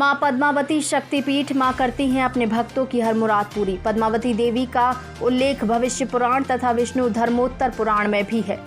मां पद्मावती शक्तिपीठ मां करती हैं अपने भक्तों की हर मुराद पूरी। पद्मावती देवी का उल्लेख भविष्य पुराण तथा विष्णु धर्मोत्तर पुराण में भी है।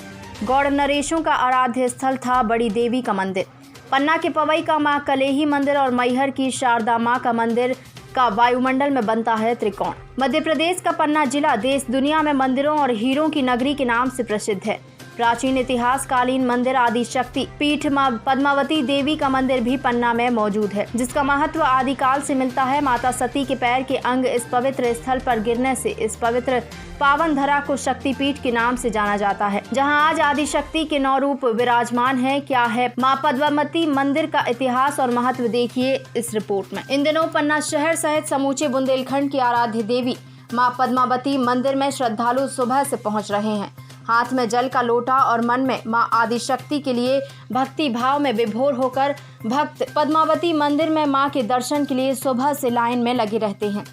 गौड़ नरेशों का आराध्य स्थल था बड़ी देवी का मंदिर। पन्ना के पवई का मां कलेही मंदिर और मैहर की शारदा मां का मंदिर का वायुमंडल में बनता है त्रिकोण। मध्य प्रदेश का पन्ना जिला देश दुनिया में मंदिरों और हीरों की नगरी के नाम से प्रसिद्ध है। प्राचीन इतिहास कालीन मंदिर आदि शक्ति पीठ मां पद्मावती देवी का मंदिर भी पन्ना में मौजूद है, जिसका महत्व आदिकाल से मिलता है। माता सती के पैर के अंग इस पवित्र स्थल पर गिरने से इस पवित्र पावन धरा को शक्तिपीठ के नाम से जाना जाता है, जहां आज आदि शक्ति के 9 रूप विराजमान है। क्या है मां पद्मावती मंदिर का इतिहास और महत्व, देखिए इस रिपोर्ट में। इन दिनों पन्ना शहर सहित समूचे बुंदेलखंड की आराध्य देवी मां पद्मावती मंदिर में श्रद्धालु सुबह से पहुंच रहे हैं। हाथ में जल का लोटा और मन में मां आदिशक्ति के लिए भक्ति भाव में विभोर होकर भक्त पद्मावती मंदिर में मां के दर्शन के लिए सुबह से लाइन में लगे रहते हैं,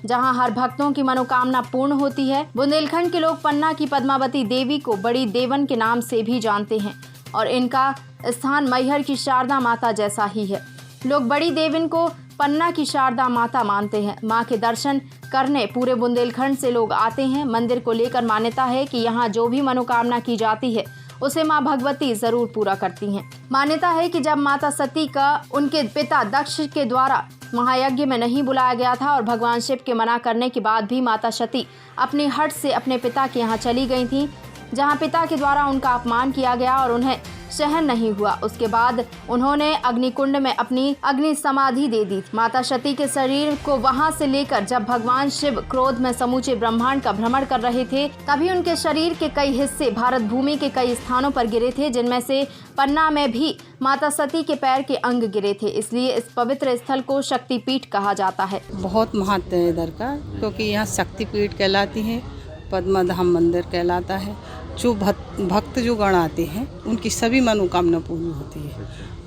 जहां हर भक्तों की मनोकामना पूर्ण होती है। बुंदेलखंड के लोग पन्ना की पद्मावती देवी को बड़ी देवन के नाम से भी जानते हैं और इनका स्थान मैहर की शारदा माता जैसा ही है। लोग बड़ी देवन को पन्ना की शारदा माता मानते हैं। मां के दर्शन करने पूरे बुंदेलखंड से लोग आते हैं। मंदिर को लेकर मान्यता है कि यहाँ जो भी मनोकामना की जाती है उसे मां भगवती जरूर पूरा करती हैं। मान्यता है कि जब माता सती का उनके पिता दक्ष के द्वारा महायज्ञ में नहीं बुलाया गया था और भगवान शिव के मना करने के बाद भी माता सती अपनी हट से अपने पिता के यहाँ चली गई थी, जहाँ पिता के द्वारा उनका अपमान किया गया और उन्हें सहन नहीं हुआ। उसके बाद उन्होंने अग्निकुंड में अपनी अग्नि समाधि दे दी। माता सती के शरीर को वहां से लेकर जब भगवान शिव क्रोध में समूचे ब्रह्मांड का भ्रमण कर रहे थे, तभी उनके शरीर के कई हिस्से भारत भूमि के कई स्थानों पर गिरे थे, जिनमें से पन्ना में भी माता सती के पैर के अंग गिरे थे। इसलिए इस पवित्र स्थल को शक्तिपीठ कहा जाता है। बहुत महत्व है इधर का, क्योंकि यहाँ शक्तिपीठ कहलाती है, पद्मधाम मंदिर कहलाता है। जो भक्त जो गण आते हैं उनकी सभी मनोकामना पूरी होती है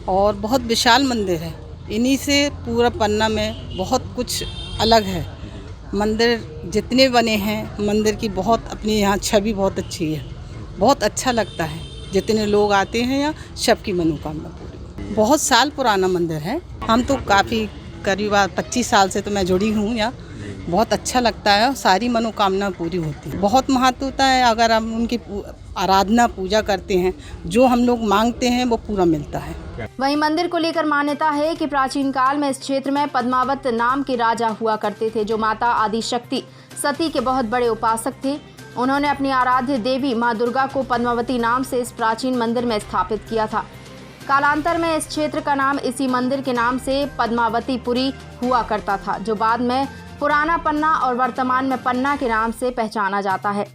और बहुत विशाल मंदिर है। इन्हीं से पूरा पन्ना में बहुत कुछ अलग है। मंदिर जितने बने हैं, मंदिर की बहुत अपनी यहाँ छवि बहुत अच्छी है। बहुत अच्छा लगता है, जितने लोग आते हैं यहाँ सबकी मनोकामना पूरी। बहुत साल पुराना मंदिर है। हम तो काफ़ी करीब 25 साल से तो मैं जुड़ी हूँ यहाँ। बहुत अच्छा लगता है और सारी मनोकामना पूरी होती है। बहुत महत्व होता है, अगर हम उनकी आराधना पूजा करते हैं, जो हम लोग मांगते हैं वो पूरा मिलता है। वहीं मंदिर को लेकर मान्यता है कि प्राचीन काल में इस क्षेत्र में पद्मावत नाम के राजा हुआ करते थे, जो माता आदिशक्ति सती के बहुत बड़े उपासक थे। उन्होंने अपनी आराध्य देवी माँ दुर्गा को पद्मावती नाम से इस प्राचीन मंदिर में स्थापित किया था। कालांतर में इस क्षेत्र का नाम इसी मंदिर के नाम से पद्मावतीपुरी हुआ करता था, जो बाद में पुराना पन्ना और वर्तमान में पन्ना के नाम से पहचाना जाता है।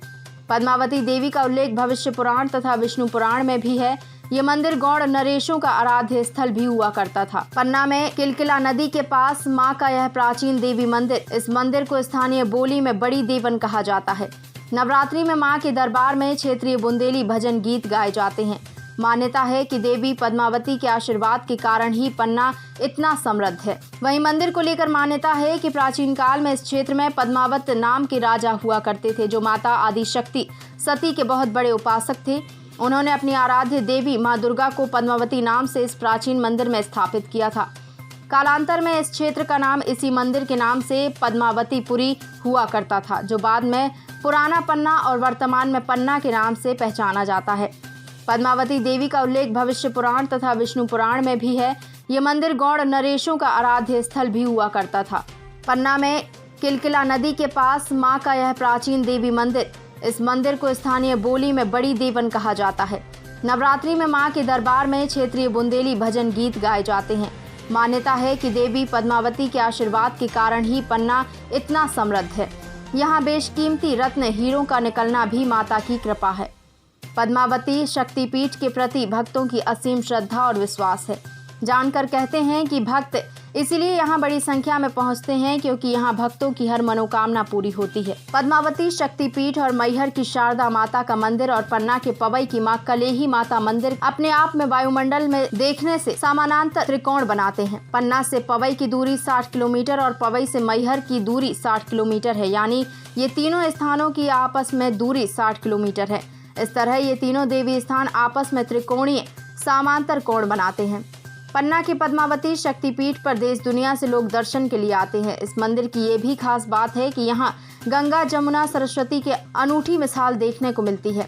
पद्मावती देवी का उल्लेख भविष्य पुराण तथा विष्णु पुराण में भी है। ये मंदिर गौड़ नरेशों का आराध्य स्थल भी हुआ करता था। पन्ना में किलकिला नदी के पास मां का यह प्राचीन देवी मंदिर, इस मंदिर को स्थानीय बोली में बड़ी देवन कहा जाता है। नवरात्रि में मां के दरबार में क्षेत्रीय बुंदेली भजन गीत गाए जाते हैं। मान्यता है कि देवी पद्मावती के आशीर्वाद के कारण ही पन्ना इतना समृद्ध है। वहीं मंदिर को लेकर मान्यता है कि प्राचीन काल में इस क्षेत्र में पद्मावत नाम के राजा हुआ करते थे, जो माता आदिशक्ति सती के बहुत बड़े उपासक थे। उन्होंने अपनी आराध्य देवी माँ दुर्गा को पद्मावती नाम से इस प्राचीन मंदिर में स्थापित किया था। कालांतर में इस क्षेत्र का नाम इसी मंदिर के नाम से पद्मावतीपुरी हुआ करता था, जो बाद में पुराना पन्ना और वर्तमान में पन्ना के नाम से पहचाना जाता है। पद्मावती देवी का उल्लेख भविष्य पुराण तथा विष्णु पुराण में भी है। ये मंदिर गौड़ नरेशों का आराध्य स्थल भी हुआ करता था। पन्ना में किलकिला नदी के पास मां का यह प्राचीन देवी मंदिर, इस मंदिर को स्थानीय बोली में बड़ी देवन कहा जाता है। नवरात्रि में मां के दरबार में क्षेत्रीय बुंदेली भजन गीत गाए जाते हैं। मान्यता है कि देवी पद्मावती के आशीर्वाद के कारण ही पन्ना इतना समृद्ध है। यहाँ बेशकीमती रत्न हीरों का निकलना भी माता की कृपा है। पद्मावती शक्तिपीठ के प्रति भक्तों की असीम श्रद्धा और विश्वास है। जानकर कहते हैं कि भक्त इसीलिए यहाँ बड़ी संख्या में पहुँचते हैं, क्योंकि यहाँ भक्तों की हर मनोकामना पूरी होती है। पद्मावती शक्तिपीठ और मैहर की शारदा माता का मंदिर और पन्ना के पवई की मां कलेही माता मंदिर अपने आप में वायुमंडल में देखने से समानांतर त्रिकोण बनाते हैं। पन्ना से पवई की दूरी 60 किलोमीटर और पवई से मैहर की दूरी 60 किलोमीटर है, यानी ये तीनों स्थानों की आपस में दूरी 60 किलोमीटर है। इस तरह ये तीनों देवी स्थान आपस में त्रिकोणीय समांतर कोण बनाते हैं। पन्ना के पद्मावती शक्तिपीठ पर देश दुनिया से लोग दर्शन के लिए आते हैं। इस मंदिर की ये भी खास बात है कि यहाँ गंगा, जमुना, सरस्वती के अनूठी मिसाल देखने को मिलती है।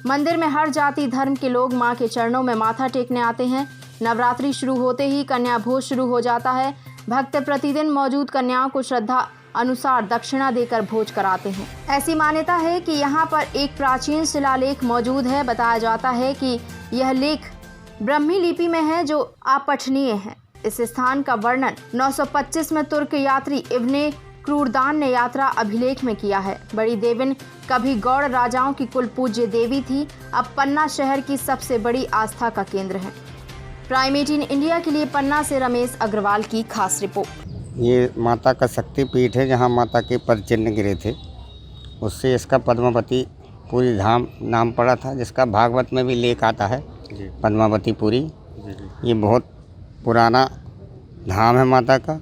मंदिर में हर जाति धर्म के लोग मां के चरणों में माथा टेकने आते हैं। नवरात्रि शुरू होते ही कन्या भोज शुरू हो जाता है। भक्त प्रतिदिन मौजूद कन्याओं को श्रद्धा अनुसार दक्षिणा देकर भोज कराते हैं। ऐसी मान्यता है कि यहाँ पर एक प्राचीन शिलालेख मौजूद है। बताया जाता है कि यह लेख ब्रह्मी लिपि में है जो अपठनीय है। इस स्थान का वर्णन 925 में तुर्क यात्री इब्ने क्रूरदान ने यात्रा अभिलेख में किया है। बड़ी देविन कभी गौड़ राजाओं की कुल पूज्य देवी थी, अब पन्ना शहर की सबसे बड़ी आस्था का केंद्र है। प्राइम 18 इंडिया के लिए पन्ना से रमेश अग्रवाल की खास रिपोर्ट। ये माता का शक्तिपीठ है जहाँ माता के पद चिन्ह गिरे थे, उससे इसका पद्मावती पुरी धाम नाम पड़ा था, जिसका भागवत में भी लेख आता है पद्मावती पुरी। ये बहुत पुराना धाम है माता का।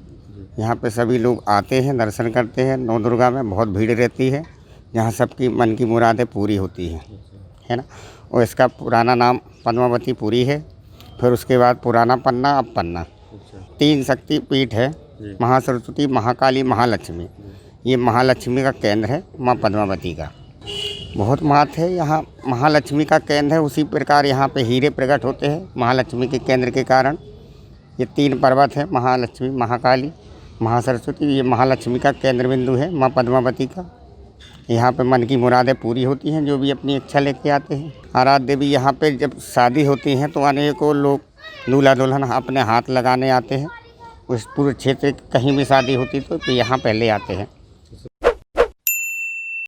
यहाँ पे सभी लोग आते हैं, दर्शन करते हैं। नौ दुर्गा में बहुत भीड़ रहती है, यहाँ सबकी मन की मुरादें पूरी होती हैं, है ना। और इसका पुराना नाम पद्मावती पुरी है। फिर उसके बाद पुराना पन्ना, अब पन्ना। 3 शक्तिपीठ है, महासरस्वती, महाकाली, महालक्ष्मी। ये महालक्ष्मी का केंद्र है माँ पद्मावती का। बहुत महत्व है यहाँ महालक्ष्मी का केंद्र है। उसी प्रकार यहाँ पे हीरे प्रकट होते हैं महालक्ष्मी के केंद्र के कारण। ये 3 पर्वत है, महालक्ष्मी, महाकाली, महासरस्वती। ये महालक्ष्मी का केंद्र बिंदु है माँ पद्मावती का। यहाँ पे मन की मुरादें पूरी होती हैं, जो भी अपनी इच्छा लेके आते हैं। आराध्य देवी यहाँ पे जब शादी होती हैं तो अनेकों लोग दूल्हा दुल्हन अपने हाथ लगाने आते हैं। उस पूरे क्षेत्र कहीं भी शादी होती तो यहाँ पहले आते हैं।